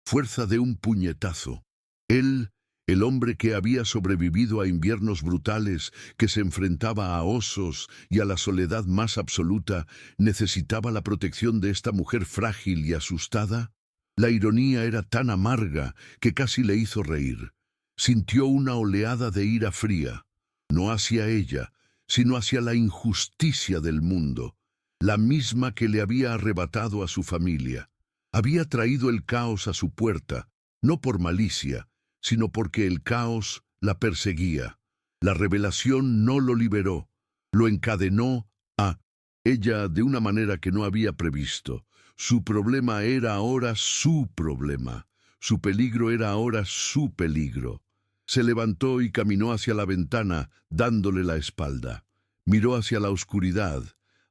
fuerza de un puñetazo. Él, el hombre que había sobrevivido a inviernos brutales, que se enfrentaba a osos y a la soledad más absoluta, necesitaba la protección de esta mujer frágil y asustada. La ironía era tan amarga que casi le hizo reír. Sintió una oleada de ira fría, no hacia ella, sino hacia la injusticia del mundo, la misma que le había arrebatado a su familia. Había traído el caos a su puerta, no por malicia, sino porque el caos la perseguía. La revelación no lo liberó, lo encadenó a ella de una manera que no había previsto. Su problema era ahora su problema. Su peligro era ahora su peligro. Se levantó y caminó hacia la ventana, dándole la espalda. Miró hacia la oscuridad,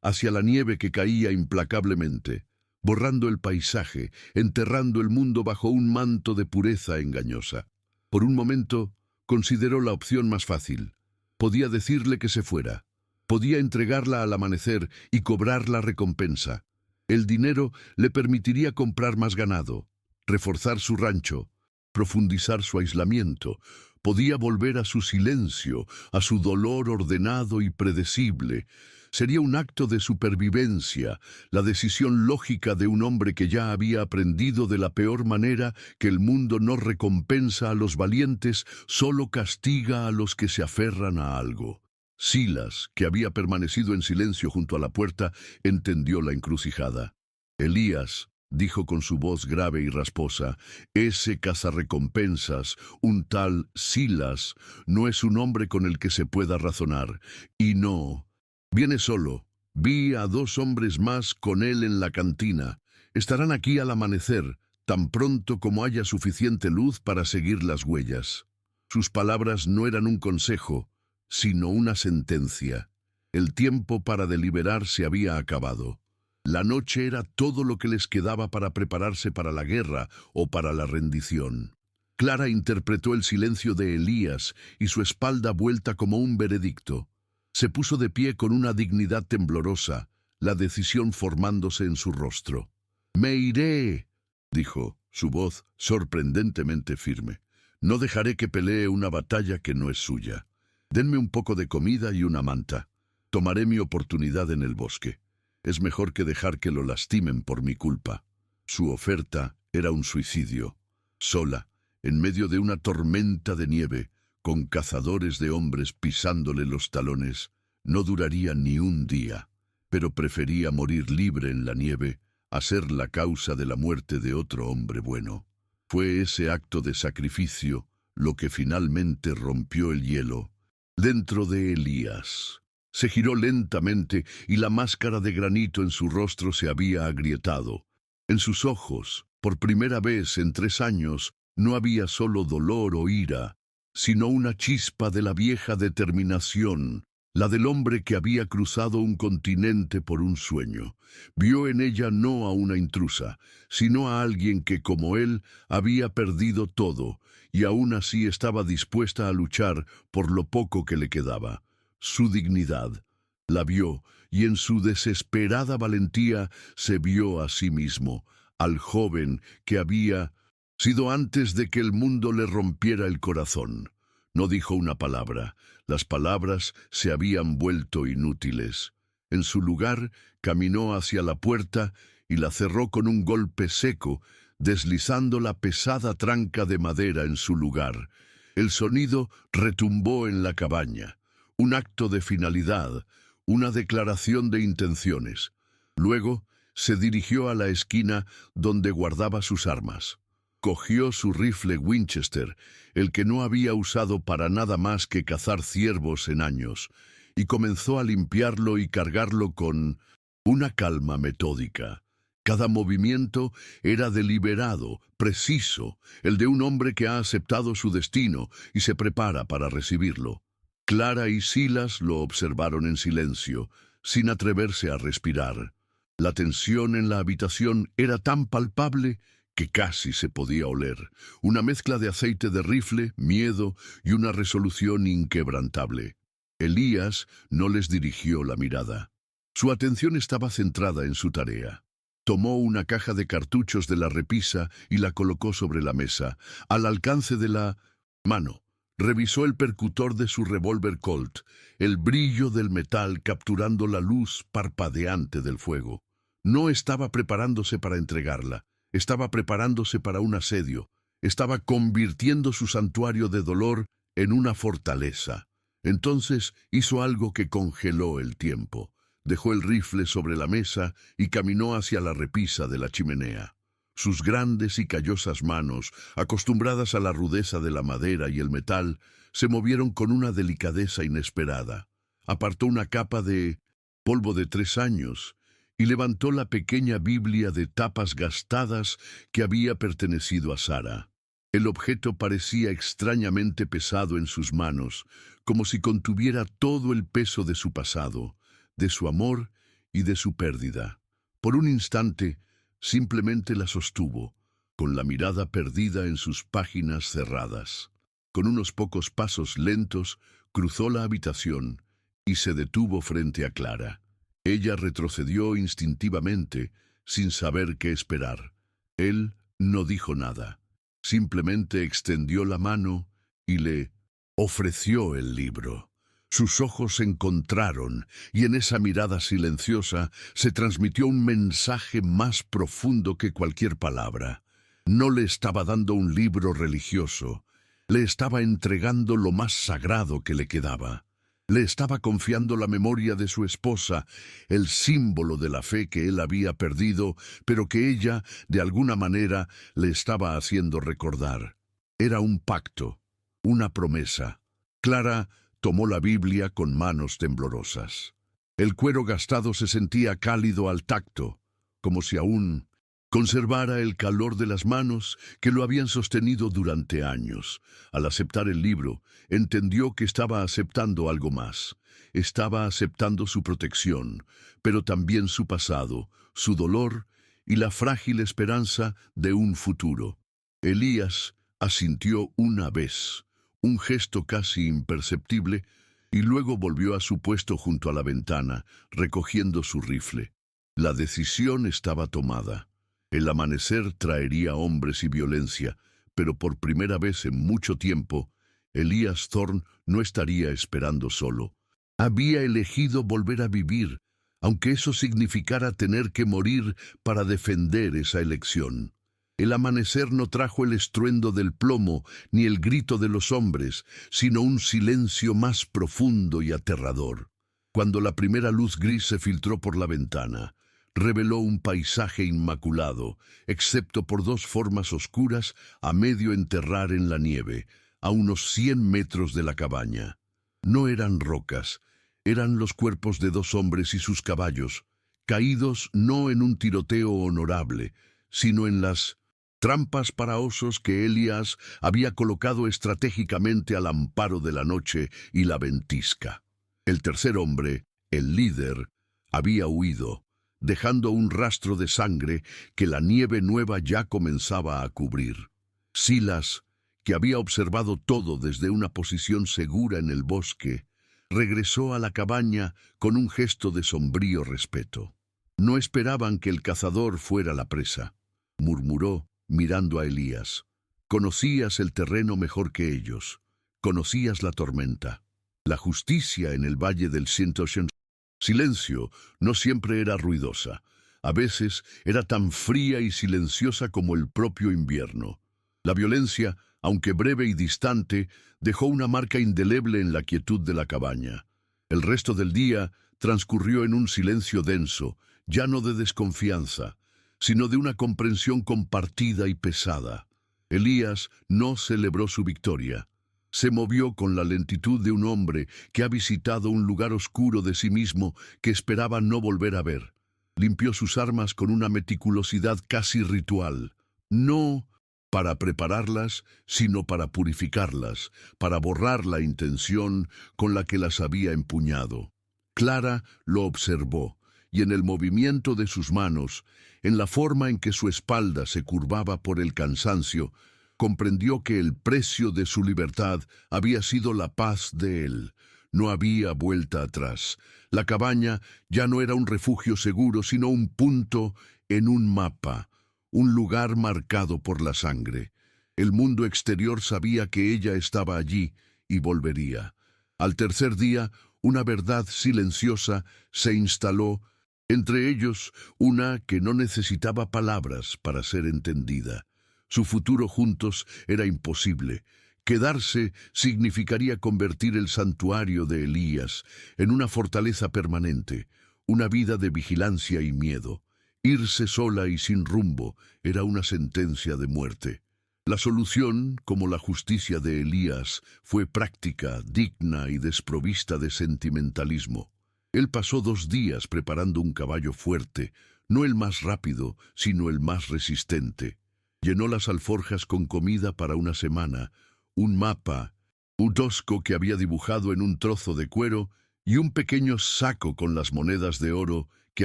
hacia la nieve que caía implacablemente, borrando el paisaje, enterrando el mundo bajo un manto de pureza engañosa. Por un momento, consideró la opción más fácil. Podía decirle que se fuera. Podía entregarla al amanecer y cobrar la recompensa. El dinero le permitiría comprar más ganado, reforzar su rancho, profundizar su aislamiento. Podía volver a su silencio, a su dolor ordenado y predecible. Sería un acto de supervivencia, la decisión lógica de un hombre que ya había aprendido de la peor manera que el mundo no recompensa a los valientes, solo castiga a los que se aferran a algo. Silas, que había permanecido en silencio junto a la puerta, entendió la encrucijada. Elías, dijo con su voz grave y rasposa, ese cazarrecompensas, un tal Silas, no es un hombre con el que se pueda razonar. Y no, viene solo. Vi a 2 hombres más con él en la cantina. Estarán aquí al amanecer, tan pronto como haya suficiente luz para seguir las huellas. Sus palabras no eran un consejo, sino una sentencia. El tiempo para deliberar se había acabado. La noche era todo lo que les quedaba para prepararse para la guerra o para la rendición. Clara interpretó el silencio de Elías y su espalda vuelta como un veredicto. Se puso de pie con una dignidad temblorosa, la decisión formándose en su rostro. «Me iré», dijo, su voz sorprendentemente firme. «No dejaré que pelee una batalla que no es suya. Denme un poco de comida y una manta. Tomaré mi oportunidad en el bosque. Es mejor que dejar que lo lastimen por mi culpa». Su oferta era un suicidio. Sola, en medio de una tormenta de nieve, con cazadores de hombres pisándole los talones, no duraría ni un día, pero prefería morir libre en la nieve a ser la causa de la muerte de otro hombre bueno. Fue ese acto de sacrificio lo que finalmente rompió el hielo dentro de Elías. Se giró lentamente y la máscara de granito en su rostro se había agrietado. En sus ojos, Por primera vez en 3 años no había solo dolor o ira, sino una chispa de la vieja determinación, la del hombre que había cruzado un continente por un sueño. Vio en ella no a una intrusa, sino a alguien que, como él, había perdido todo, y aún así estaba dispuesta a luchar por lo poco que le quedaba. Su dignidad. La vio, y en su desesperada valentía se vio a sí mismo, al joven que había sido antes de que el mundo le rompiera el corazón. No dijo una palabra. Las palabras se habían vuelto inútiles. En su lugar, caminó hacia la puerta y la cerró con un golpe seco, deslizando la pesada tranca de madera en su lugar. El sonido retumbó en la cabaña. Un acto de finalidad, una declaración de intenciones. Luego se dirigió a la esquina donde guardaba sus armas. Cogió su rifle Winchester, el que no había usado para nada más que cazar ciervos en años, y comenzó a limpiarlo y cargarlo con una calma metódica. Cada movimiento era deliberado, preciso, el de un hombre que ha aceptado su destino y se prepara para recibirlo. Clara y Silas lo observaron en silencio, sin atreverse a respirar. La tensión en la habitación era tan palpable que casi se podía oler, una mezcla de aceite de rifle, miedo y una resolución inquebrantable. Elías no les dirigió la mirada. Su atención estaba centrada en su tarea. Tomó una caja de cartuchos de la repisa y la colocó sobre la mesa, al alcance de la mano. Revisó el percutor de su revólver Colt, el brillo del metal capturando la luz parpadeante del fuego. No estaba preparándose para entregarla. Estaba preparándose para un asedio. Estaba convirtiendo su santuario de dolor en una fortaleza. Entonces hizo algo que congeló el tiempo. Dejó el rifle sobre la mesa y caminó hacia la repisa de la chimenea. Sus grandes y callosas manos, acostumbradas a la rudeza de la madera y el metal, se movieron con una delicadeza inesperada. Apartó una capa de polvo de 3 años y levantó la pequeña Biblia de tapas gastadas que había pertenecido a Sara. El objeto parecía extrañamente pesado en sus manos, como si contuviera todo el peso de su pasado, de su amor y de su pérdida. Por un instante, simplemente la sostuvo, con la mirada perdida en sus páginas cerradas. Con unos pocos pasos lentos, cruzó la habitación y se detuvo frente a Clara. Ella retrocedió instintivamente, sin saber qué esperar. Él no dijo nada. Simplemente extendió la mano y le ofreció el libro. Sus ojos se encontraron y en esa mirada silenciosa se transmitió un mensaje más profundo que cualquier palabra. No le estaba dando un libro religioso, le estaba entregando lo más sagrado que le quedaba. Le estaba confiando la memoria de su esposa, el símbolo de la fe que él había perdido, pero que ella, de alguna manera, le estaba haciendo recordar. Era un pacto, una promesa. Clara tomó la Biblia con manos temblorosas. El cuero gastado se sentía cálido al tacto, como si aún conservara el calor de las manos que lo habían sostenido durante años. Al aceptar el libro, entendió que estaba aceptando algo más. Estaba aceptando su protección, pero también su pasado, su dolor y la frágil esperanza de un futuro. Elías asintió una vez, un gesto casi imperceptible, y luego volvió a su puesto junto a la ventana, recogiendo su rifle. La decisión estaba tomada. El amanecer traería hombres y violencia, pero por primera vez en mucho tiempo, Elías Thorne no estaría esperando solo. Había elegido volver a vivir, aunque eso significara tener que morir para defender esa elección. El amanecer no trajo el estruendo del plomo ni el grito de los hombres, sino un silencio más profundo y aterrador. Cuando la primera luz gris se filtró por la ventana, reveló un paisaje inmaculado, excepto por 2 formas oscuras a medio enterrar en la nieve, a unos 100 metros de la cabaña. No eran rocas, eran los cuerpos de 2 hombres y sus caballos, caídos no en un tiroteo honorable, sino en las trampas para osos que Elías había colocado estratégicamente al amparo de la noche y la ventisca. El tercer hombre, el líder, había huido, dejando un rastro de sangre que la nieve nueva ya comenzaba a cubrir. Silas, que había observado todo desde una posición segura en el bosque, regresó a la cabaña con un gesto de sombrío respeto. No esperaban que el cazador fuera la presa, murmuró, mirando a Elías. Conocías el terreno mejor que ellos, conocías la tormenta, la justicia en el valle del Silencio no siempre era ruidosa, a veces era tan fría y silenciosa como el propio invierno. La violencia, aunque breve y distante, dejó una marca indeleble en la quietud de la cabaña. El resto del día transcurrió en un silencio denso, ya no de desconfianza, sino de una comprensión compartida y pesada. Elías no celebró su victoria. Se movió con la lentitud de un hombre que ha visitado un lugar oscuro de sí mismo que esperaba no volver a ver. Limpió sus armas con una meticulosidad casi ritual. No para prepararlas, sino para purificarlas, para borrar la intención con la que las había empuñado. Clara lo observó, y en el movimiento de sus manos, en la forma en que su espalda se curvaba por el cansancio, comprendió que el precio de su libertad había sido la paz de él. No había vuelta atrás. La cabaña ya no era un refugio seguro, sino un punto en un mapa, un lugar marcado por la sangre. El mundo exterior sabía que ella estaba allí y volvería. Al tercer día, una verdad silenciosa se instaló, entre ellos una que no necesitaba palabras para ser entendida. Su futuro juntos era imposible. Quedarse significaría convertir el santuario de Elías en una fortaleza permanente, una vida de vigilancia y miedo. Irse sola y sin rumbo era una sentencia de muerte. La solución, como la justicia de Elías, fue práctica, digna y desprovista de sentimentalismo. Él pasó 2 días preparando un caballo fuerte, no el más rápido, sino el más resistente. Llenó las alforjas con comida para una semana, un mapa, un tosco que había dibujado en un trozo de cuero y un pequeño saco con las monedas de oro que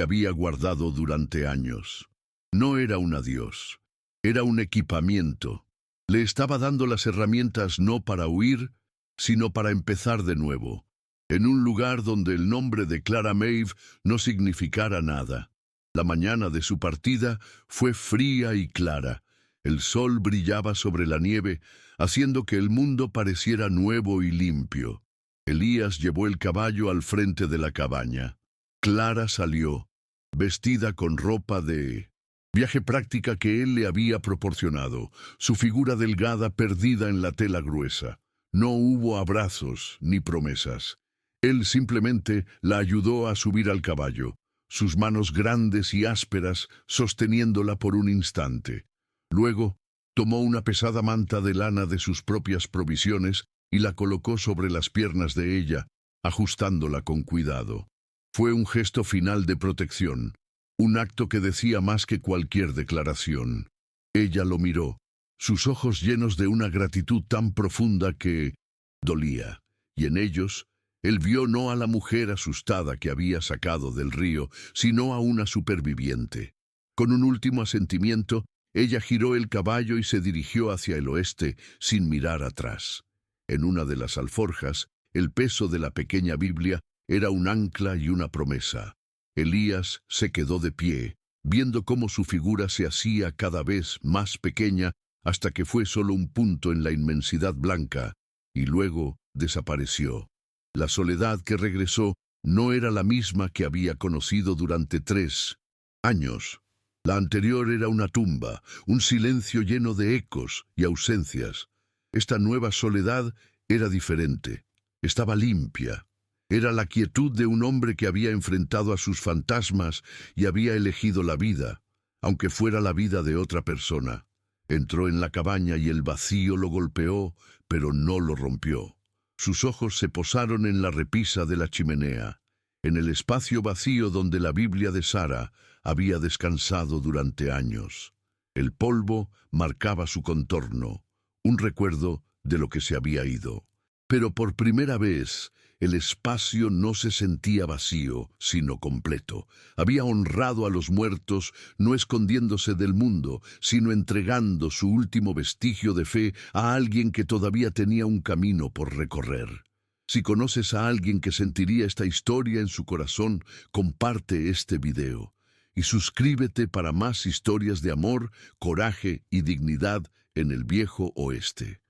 había guardado durante años. No era un adiós, era un equipamiento. Le estaba dando las herramientas no para huir, sino para empezar de nuevo, en un lugar donde el nombre de Clara Maeve no significara nada. La mañana de su partida fue fría y clara. El sol brillaba sobre la nieve, haciendo que el mundo pareciera nuevo y limpio. Elías llevó el caballo al frente de la cabaña. Clara salió, vestida con ropa de viaje práctica que él le había proporcionado, su figura delgada perdida en la tela gruesa. No hubo abrazos ni promesas. Él simplemente la ayudó a subir al caballo, sus manos grandes y ásperas sosteniéndola por un instante. Luego, tomó una pesada manta de lana de sus propias provisiones y la colocó sobre las piernas de ella, ajustándola con cuidado. Fue un gesto final de protección, un acto que decía más que cualquier declaración. Ella lo miró, sus ojos llenos de una gratitud tan profunda que dolía, y en ellos él vio no a la mujer asustada que había sacado del río, sino a una superviviente. Con un último asentimiento, ella giró el caballo y se dirigió hacia el oeste, sin mirar atrás. En una de las alforjas, el peso de la pequeña Biblia era un ancla y una promesa. Elías se quedó de pie, viendo cómo su figura se hacía cada vez más pequeña hasta que fue solo un punto en la inmensidad blanca, y luego desapareció. La soledad que regresó no era la misma que había conocido durante 3 años. La anterior era una tumba, un silencio lleno de ecos y ausencias. Esta nueva soledad era diferente, estaba limpia. Era la quietud de un hombre que había enfrentado a sus fantasmas y había elegido la vida, aunque fuera la vida de otra persona. Entró en la cabaña y el vacío lo golpeó, pero no lo rompió. Sus ojos se posaron en la repisa de la chimenea, en el espacio vacío donde la Biblia de Sara había descansado durante años. El polvo marcaba su contorno, un recuerdo de lo que se había ido. Pero por primera vez, el espacio no se sentía vacío, sino completo. Había honrado a los muertos, no escondiéndose del mundo, sino entregando su último vestigio de fe a alguien que todavía tenía un camino por recorrer. Si conoces a alguien que sentiría esta historia en su corazón, comparte este video. Y suscríbete para más historias de amor, coraje y dignidad en el viejo oeste.